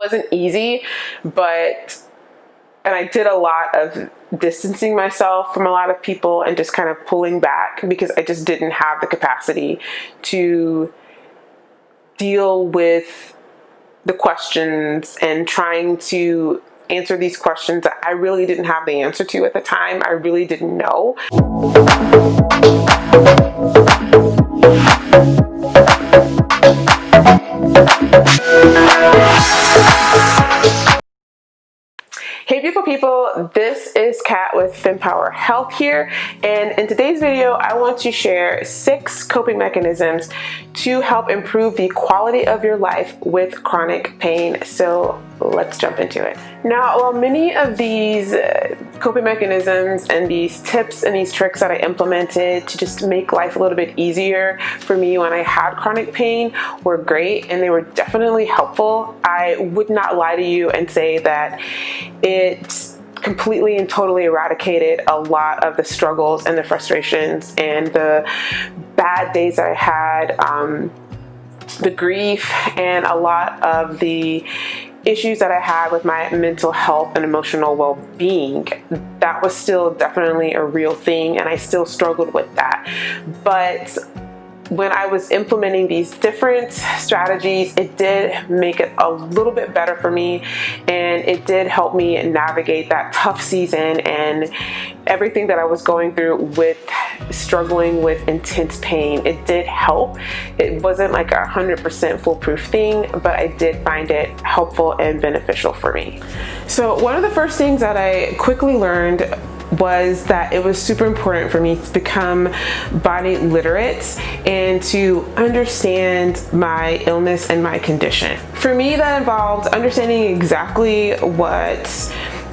wasn't easy, and I did a lot of distancing myself from a lot of people and just kind of pulling back because I just didn't have the capacity to deal with the questions and trying to answer these questions that I really didn't have the answer to at the time. I really didn't know. Hey beautiful people, this is Kat with FemPower Health here, and in today's video I want to share 6 coping mechanisms to help improve the quality of your life with chronic pain. So let's jump into it. Now, while many of these coping mechanisms and these tips and these tricks that I implemented to just make life a little bit easier for me when I had chronic pain were great and they were definitely helpful, I would not lie to you and say that it completely and totally eradicated a lot of the struggles and the frustrations and the bad days that I had, the grief and a lot of the issues that I had with my mental health and emotional well-being. That was still definitely a real thing and I still struggled with that. But when I was implementing these different strategies, it did make it a little bit better for me, and it did help me navigate that tough season and everything that I was going through with struggling with intense pain. It did help. It wasn't like 100% foolproof thing, but I did find it helpful and beneficial for me. So one of the first things that I quickly learned was that it was super important for me to become body literate and to understand my illness and my condition. For me, that involved understanding exactly what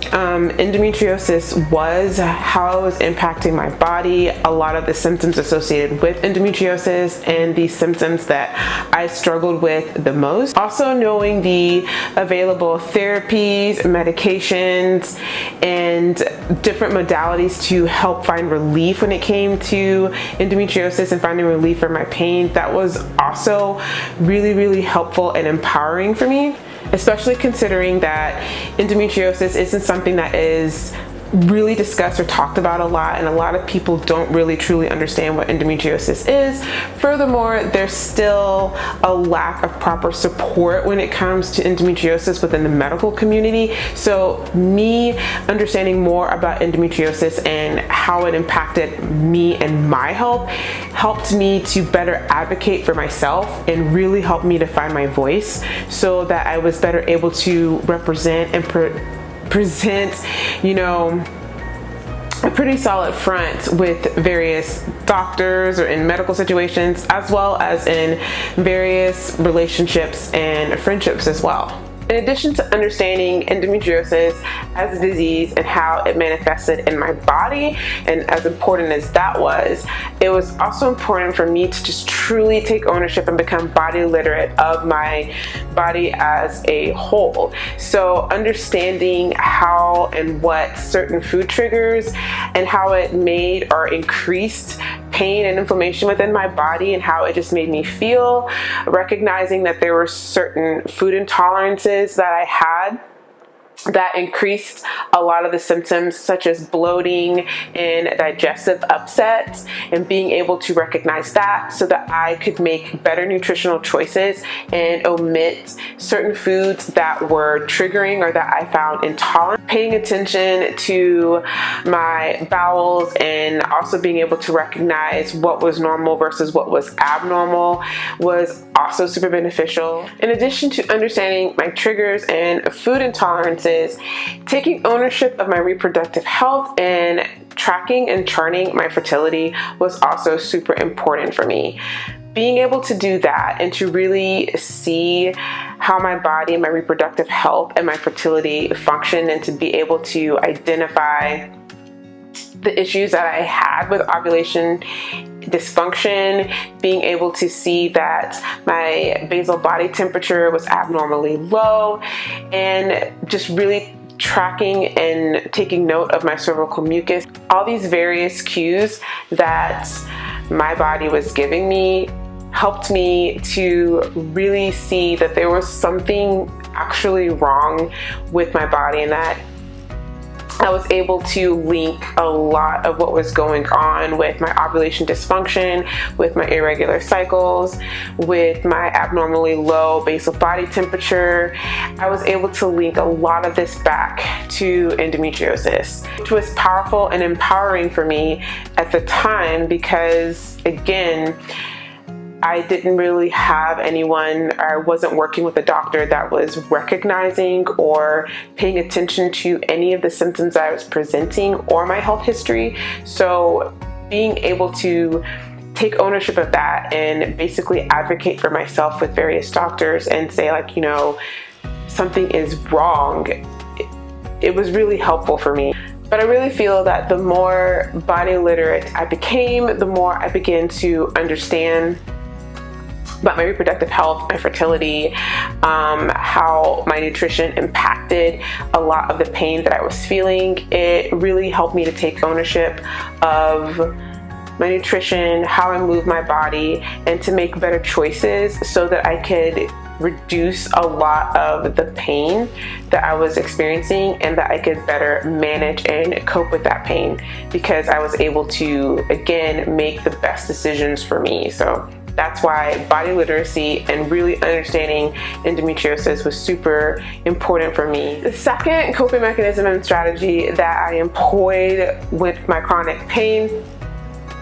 endometriosis was, how it was impacting my body, a lot of the symptoms associated with endometriosis, and the symptoms that I struggled with the most. Also knowing the available therapies, medications, and different modalities to help find relief when it came to endometriosis and finding relief for my pain. That was also really, really helpful and empowering for me, especially considering that endometriosis isn't something that is really discussed or talked about a lot, and a lot of people don't really truly understand what endometriosis is. Furthermore, there's still a lack of proper support when it comes to endometriosis within the medical community. So me understanding more about endometriosis and how it impacted me and my health helped me to better advocate for myself and really helped me to find my voice so that I was better able to represent and present, a pretty solid front with various doctors or in medical situations, as well as in various relationships and friendships as well. In addition to understanding endometriosis as a disease and how it manifested in my body, and as important as that was, it was also important for me to just truly take ownership and become body literate of my body as a whole. So understanding how and what certain food triggers and how it made or increased pain and inflammation within my body and how it just made me feel, recognizing that there were certain food intolerances that I had that increased a lot of the symptoms, such as bloating and digestive upset, and being able to recognize that so that I could make better nutritional choices and omit certain foods that were triggering or that I found intolerant. Paying attention to my bowels and also being able to recognize what was normal versus what was abnormal was also super beneficial. In addition to understanding my triggers and food intolerances, taking ownership of my reproductive health and tracking and charting my fertility was also super important for me. Being able to do that and to really see how my body and my reproductive health and my fertility function, and to be able to identify the issues that I had with ovulation dysfunction, being able to see that my basal body temperature was abnormally low, and just really tracking and taking note of my cervical mucus. All these various cues that my body was giving me helped me to really see that there was something actually wrong with my body, and that I was able to link a lot of what was going on with my ovulation dysfunction, with my irregular cycles, with my abnormally low basal body temperature. I was able to link a lot of this back to endometriosis, which was powerful and empowering for me at the time because, again, I didn't really have anyone, or I wasn't working with a doctor that was recognizing or paying attention to any of the symptoms I was presenting or my health history. So being able to take ownership of that and basically advocate for myself with various doctors and say, like, you know, something is wrong, it was really helpful for me. But I really feel that the more body literate I became, the more I began to understand about my reproductive health, my fertility, how my nutrition impacted a lot of the pain that I was feeling. It really helped me to take ownership of my nutrition, how I move my body, and to make better choices so that I could reduce a lot of the pain that I was experiencing and that I could better manage and cope with that pain, because I was able to, again, make the best decisions for me. So that's why body literacy and really understanding endometriosis was super important for me. The second coping mechanism and strategy that I employed with my chronic pain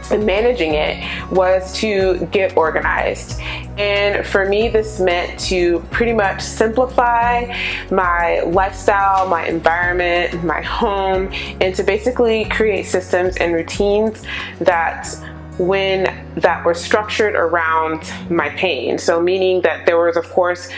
and managing it was to get organized. And for me, this meant to pretty much simplify my lifestyle, my environment, my home, and to basically create systems and routines that were structured around my pain. So meaning that there was, of course,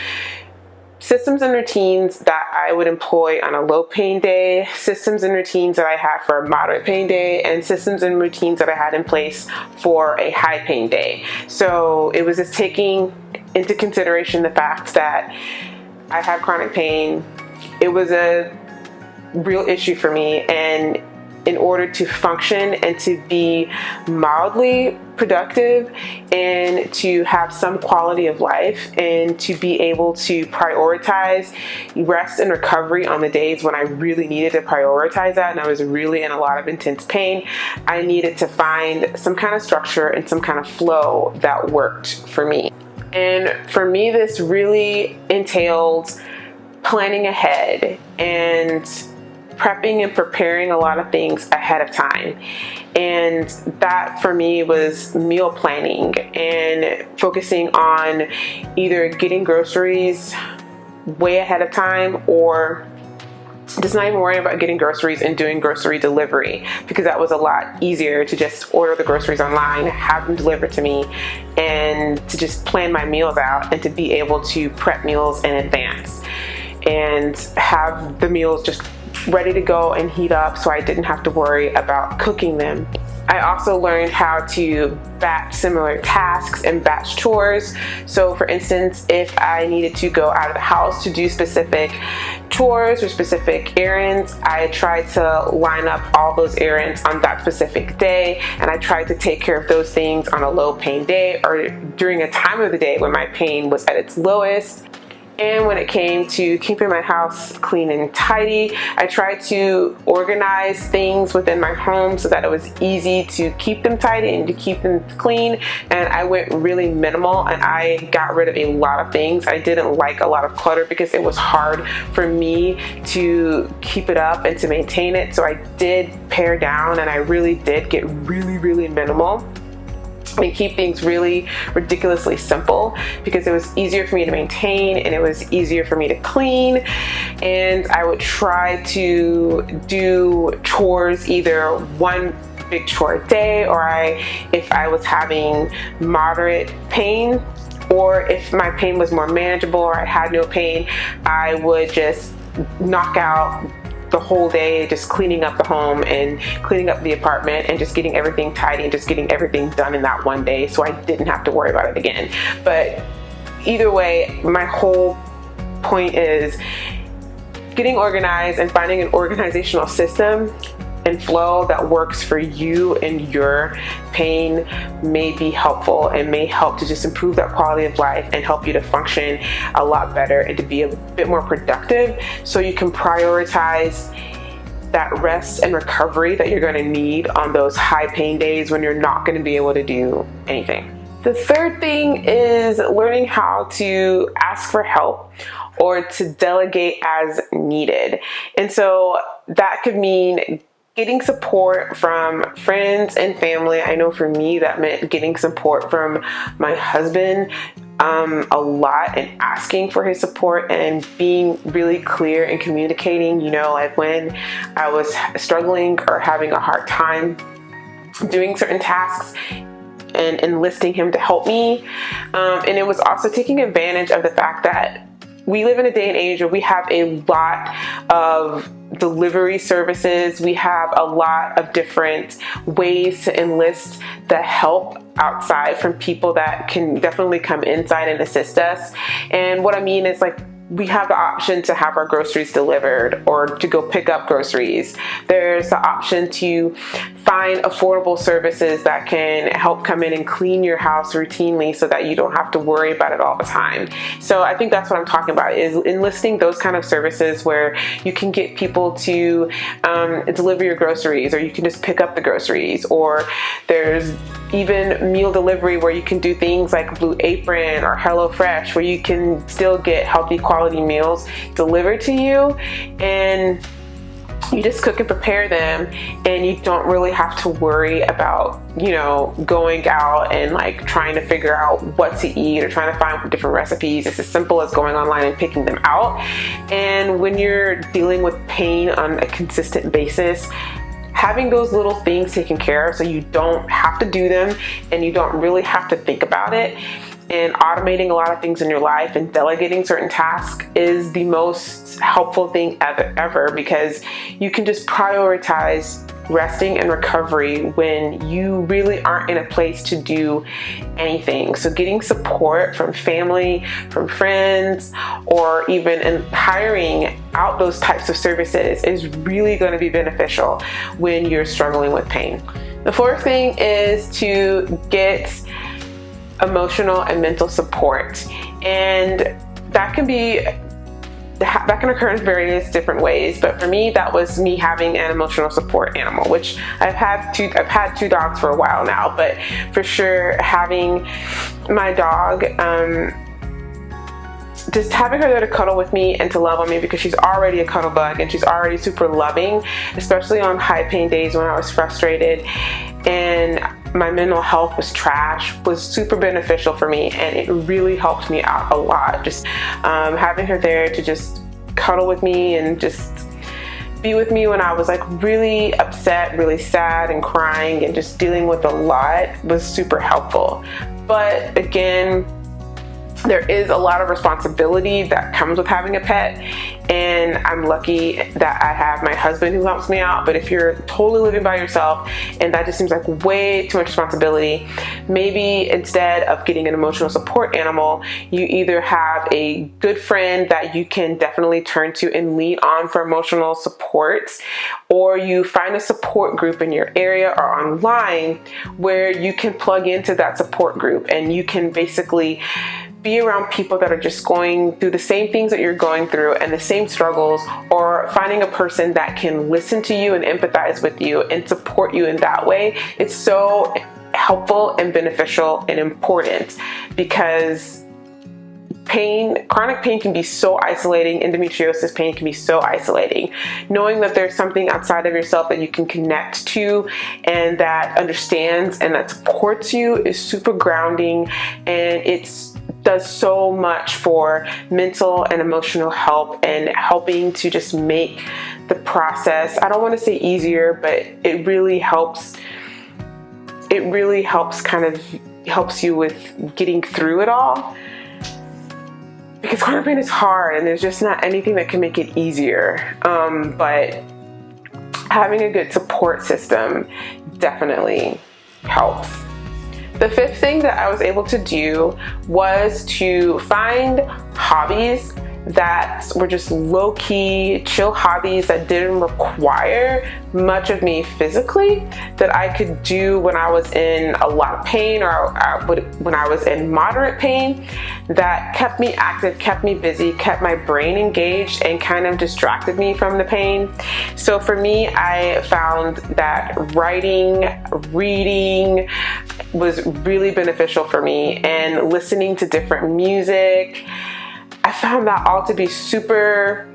systems and routines that I would employ on a low pain day, systems and routines that I had for a moderate pain day, and systems and routines that I had in place for a high pain day. So it was just taking into consideration the fact that I had chronic pain. It was a real issue for me, and in order to function and to be mildly productive and to have some quality of life and to be able to prioritize rest and recovery on the days when I really needed to prioritize that and I was really in a lot of intense pain, I needed to find some kind of structure and some kind of flow that worked for me. And for me, this really entailed planning ahead and prepping and preparing a lot of things ahead of time. And that for me was meal planning and focusing on either getting groceries way ahead of time or just not even worrying about getting groceries and doing grocery delivery, because that was a lot easier to just order the groceries online, have them delivered to me, and to just plan my meals out and to be able to prep meals in advance and have the meals just ready to go and heat up so I didn't have to worry about cooking them. I also learned how to batch similar tasks and batch chores. So for instance, if I needed to go out of the house to do specific chores or specific errands, I tried to line up all those errands on that specific day, and I tried to take care of those things on a low pain day or during a time of the day when my pain was at its lowest. And when it came to keeping my house clean and tidy, I tried to organize things within my home so that it was easy to keep them tidy and to keep them clean. And I went really minimal and I got rid of a lot of things. I didn't like a lot of clutter because it was hard for me to keep it up and to maintain it. So I did pare down and I really did get really minimal and keep things really ridiculously simple, because it was easier for me to maintain and it was easier for me to clean. And I would try to do chores, either one big chore a day, or if I was having moderate pain, or if my pain was more manageable or I had no pain, I would just knock out the whole day just cleaning up the home and cleaning up the apartment and just getting everything tidy and just getting everything done in that one day so I didn't have to worry about it again. But either way, my whole point is getting organized and finding an organizational system and flow that works for you and your pain may be helpful and may help to just improve that quality of life and help you to function a lot better and to be a bit more productive, so you can prioritize that rest and recovery that you're going to need on those high pain days when you're not going to be able to do anything. The third thing is learning how to ask for help or to delegate as needed. And so that could mean getting support from friends and family. I know for me that meant getting support from my husband a lot, and asking for his support and being really clear and communicating, like when I was struggling or having a hard time doing certain tasks, and enlisting him to help me. And it was also taking advantage of the fact that we live in a day and age where we have a lot of delivery services. We have a lot of different ways to enlist the help outside from people that can definitely come inside and assist us. And what I mean is, like, we have the option to have our groceries delivered or to go pick up groceries. There's the option to find affordable services that can help come in and clean your house routinely so that you don't have to worry about it all the time. So I think that's what I'm talking about, is enlisting those kind of services where you can get people to deliver your groceries, or you can just pick up the groceries, or there's even meal delivery where you can do things like Blue Apron or HelloFresh, where you can still get healthy quality meals delivered to you, and you just cook and prepare them, and you don't really have to worry about, going out and like trying to figure out what to eat or trying to find different recipes. It's as simple as going online and picking them out. And when you're dealing with pain on a consistent basis, having those little things taken care of so you don't have to do them and you don't really have to think about it, and automating a lot of things in your life and delegating certain tasks is the most helpful thing ever, because you can just prioritize resting and recovery when you really aren't in a place to do anything. So getting support from family, from friends, or even hiring out those types of services is really going to be beneficial when you're struggling with pain. The fourth thing is to get emotional and mental support, and that can occur in various different ways. But for me, that was me having an emotional support animal, which I've had two dogs for a while now. But for sure, having my dog, just having her there to cuddle with me and to love on me, because she's already a cuddle bug and she's already super loving, especially on high pain days when I was frustrated and my mental health was trash, was super beneficial for me, and it really helped me out a lot. Just having her there to just cuddle with me and just be with me when I was like really upset, really sad and crying and just dealing with a lot was super helpful. But again, there is a lot of responsibility that comes with having a pet, and I'm lucky that I have my husband who helps me out. But if you're totally living by yourself and that just seems like way too much responsibility, maybe instead of getting an emotional support animal, you either have a good friend that you can definitely turn to and lean on for emotional support, or you find a support group in your area or online where you can plug into that support group and you can basically be around people that are just going through the same things that you're going through and the same struggles, or finding a person that can listen to you and empathize with you and support you in that way. It's so helpful and beneficial and important, because chronic pain can be so isolating. Endometriosis pain can be so isolating. Knowing that there's something outside of yourself that you can connect to and that understands and that supports you is super grounding, and does so much for mental and emotional health and helping to just make the process, I don't want to say easier, but it really helps helps you with getting through it all. Because chronic pain is hard and there's just not anything that can make it easier. But having a good support system definitely helps. The fifth thing that I was able to do was to find hobbies that were just low-key, chill hobbies that didn't require much of me physically, that I could do when I was in a lot of pain or when I was in moderate pain, that kept me active, kept me busy, kept my brain engaged, and kind of distracted me from the pain. So for me, I found that writing, reading was really beneficial for me, and listening to different music. I found that all to be super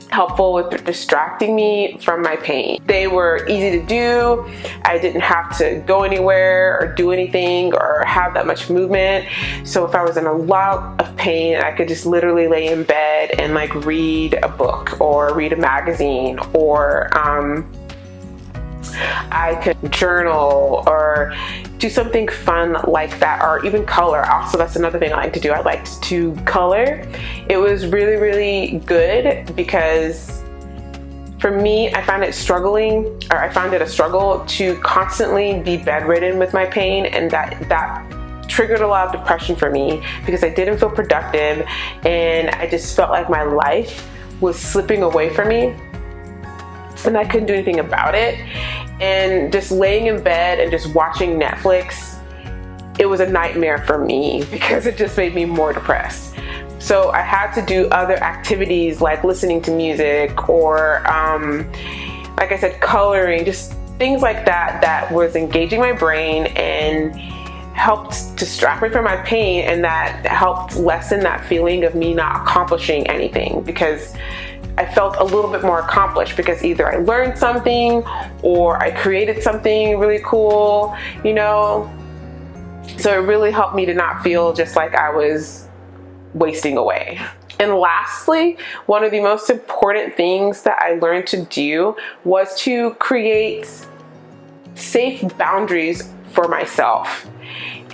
helpful with distracting me from my pain. They were easy to do. I didn't have to go anywhere or do anything or have that much movement. So if I was in a lot of pain, I could just literally lay in bed and like read a book or read a magazine, or I could journal or do something fun like that, or even color. Also, that's another thing I like to do. I liked to color. It was really, really good because for me, I found it a struggle to constantly be bedridden with my pain, and that triggered a lot of depression for me because I didn't feel productive, and I just felt like my life was slipping away from me and I couldn't do anything about it. And just laying in bed and just watching Netflix, it was a nightmare for me because it just made me more depressed. So I had to do other activities like listening to music or, like I said, coloring, just things like that that was engaging my brain and helped distract me from my pain, and that helped lessen that feeling of me not accomplishing anything, because I felt a little bit more accomplished because either I learned something or I created something really cool, you know? So it really helped me to not feel just like I was wasting away. And lastly, one of the most important things that I learned to do was to create safe boundaries for myself.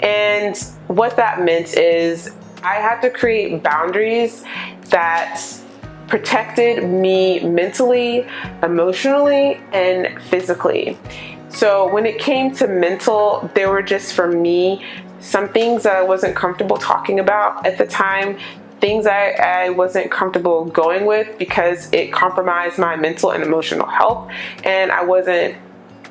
And what that meant is I had to create boundaries that protected me mentally, emotionally, and physically. So when it came to mental, there were just, for me, some things that I wasn't comfortable talking about at the time, things I wasn't comfortable going with because it compromised my mental and emotional health, and I wasn't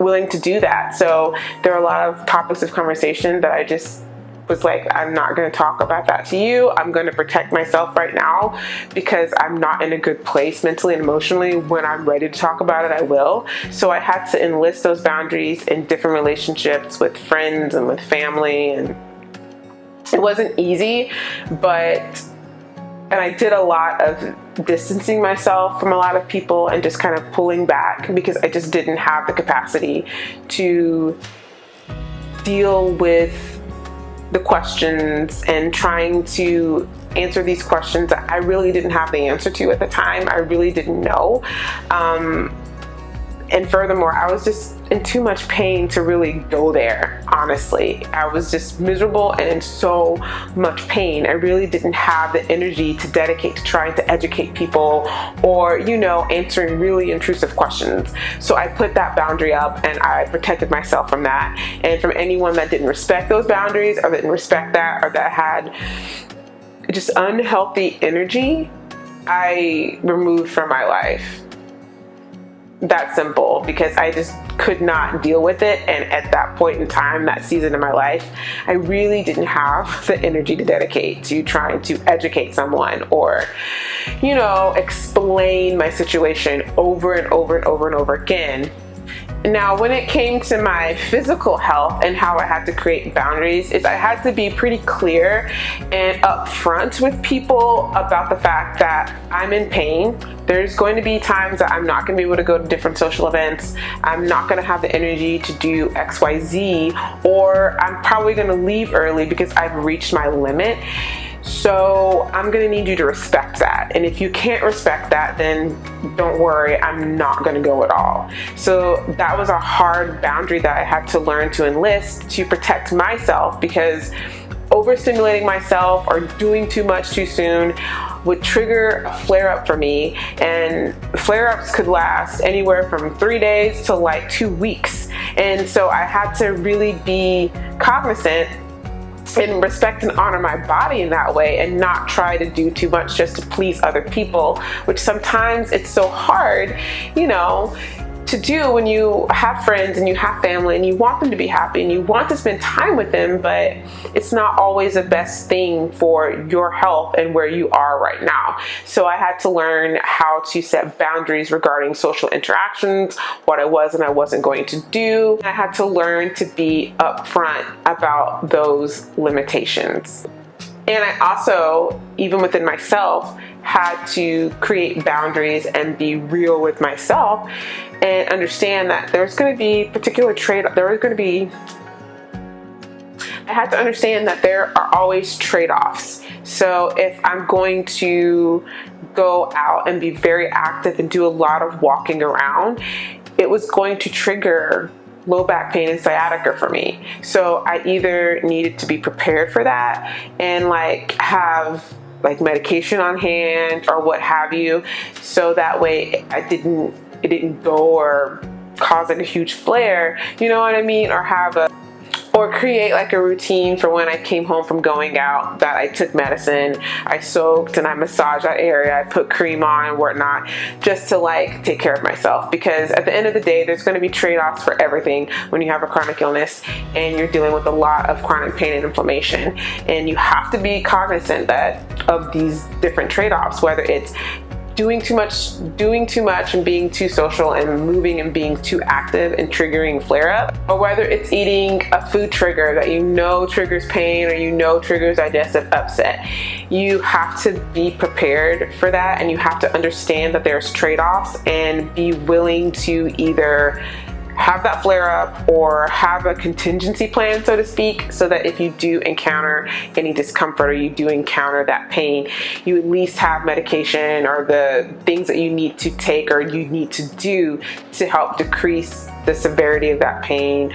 willing to do that. So there are a lot of topics of conversation that I just was like, I'm not going to talk about that to you. I'm going to protect myself right now because I'm not in a good place mentally and emotionally. When I'm ready to talk about it, I will. So I had to enlist those boundaries in different relationships with friends and with family, and it wasn't easy, and I did a lot of distancing myself from a lot of people and just kind of pulling back because I just didn't have the capacity to deal with the questions and trying to answer these questions that I really didn't have the answer to at the time. I really didn't know. And furthermore, I was just in too much pain to really go there, honestly. I was just miserable and in so much pain. I really didn't have the energy to dedicate to trying to educate people or, answering really intrusive questions. So I put that boundary up and I protected myself from that. And from anyone that didn't respect those boundaries or didn't respect that or that had just unhealthy energy, I removed from my life. That simple, because I just could not deal with it. And at that point in time, that season of my life, I really didn't have the energy to dedicate to trying to educate someone or, explain my situation over and over and over and over again. Now, when it came to my physical health and how I had to create boundaries, is I had to be pretty clear and upfront with people about the fact that I'm in pain. There's going to be times that I'm not going to be able to go to different social events. I'm not going to have the energy to do XYZ, or I'm probably going to leave early because I've reached my limit. So I'm going to need you to respect that. And if you can't respect that, then don't worry, I'm not going to go at all. So that was a hard boundary that I had to learn to enlist to protect myself, because overstimulating myself or doing too much too soon would trigger a flare-up for me. And flare-ups could last anywhere from 3 days to like 2 weeks. And so I had to really be cognizant and respect and honor my body in that way, and not try to do too much just to please other people, which sometimes it's so hard, you know, to do when you have friends and you have family and you want them to be happy and you want to spend time with them, but it's not always the best thing for your health and where you are right now. So I had to learn how to set boundaries regarding social interactions, what I was and I wasn't going to do. I had to learn to be upfront about those limitations. And I also, even within myself, had to create boundaries and be real with myself and understand that there's going to be particular I had to understand that there are always trade-offs. So if I'm going to go out and be very active and do a lot of walking around, it was going to trigger low back pain and sciatica for me. So I either needed to be prepared for that and have medication on hand or what have you, so that way it didn't go or cause a huge flare, you know what I mean, or create a routine for when I came home from going out, that I took medicine, I soaked and I massaged that area, I put cream on and whatnot, just to take care of myself. Because at the end of the day, there's going to be trade-offs for everything when you have a chronic illness and you're dealing with a lot of chronic pain and inflammation. And you have to be cognizant of these different trade-offs, whether it's doing too much and being too social and moving and being too active and triggering flare-up, or whether it's eating a food trigger that you know triggers pain or you know triggers digestive upset. You have to be prepared for that, and you have to understand that there's trade-offs and be willing to either have that flare up or have a contingency plan, so to speak, so that if you do encounter any discomfort or you do encounter that pain, you at least have medication or the things that you need to take or you need to do to help decrease the severity of that pain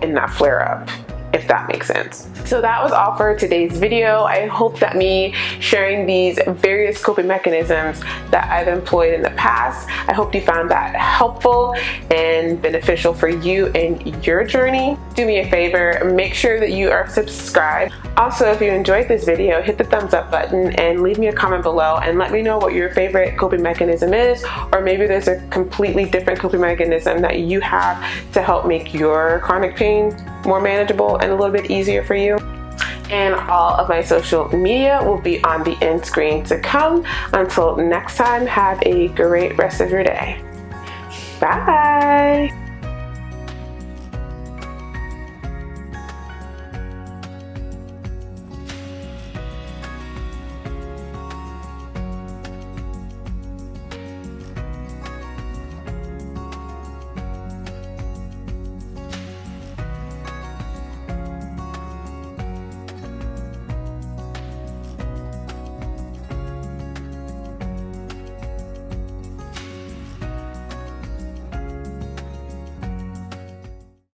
and that flare up, if that makes sense. So that was all for today's video. I hope that me sharing these various coping mechanisms that I've employed in the past, I hope you found that helpful and beneficial for you in your journey. Do me a favor, make sure that you are subscribed. Also, if you enjoyed this video, hit the thumbs up button and leave me a comment below and let me know what your favorite coping mechanism is, or maybe there's a completely different coping mechanism that you have to help make your chronic pain more manageable and a little bit easier for you. And all of my social media will be on the end screen to come. Until next time, have a great rest of your day. Bye.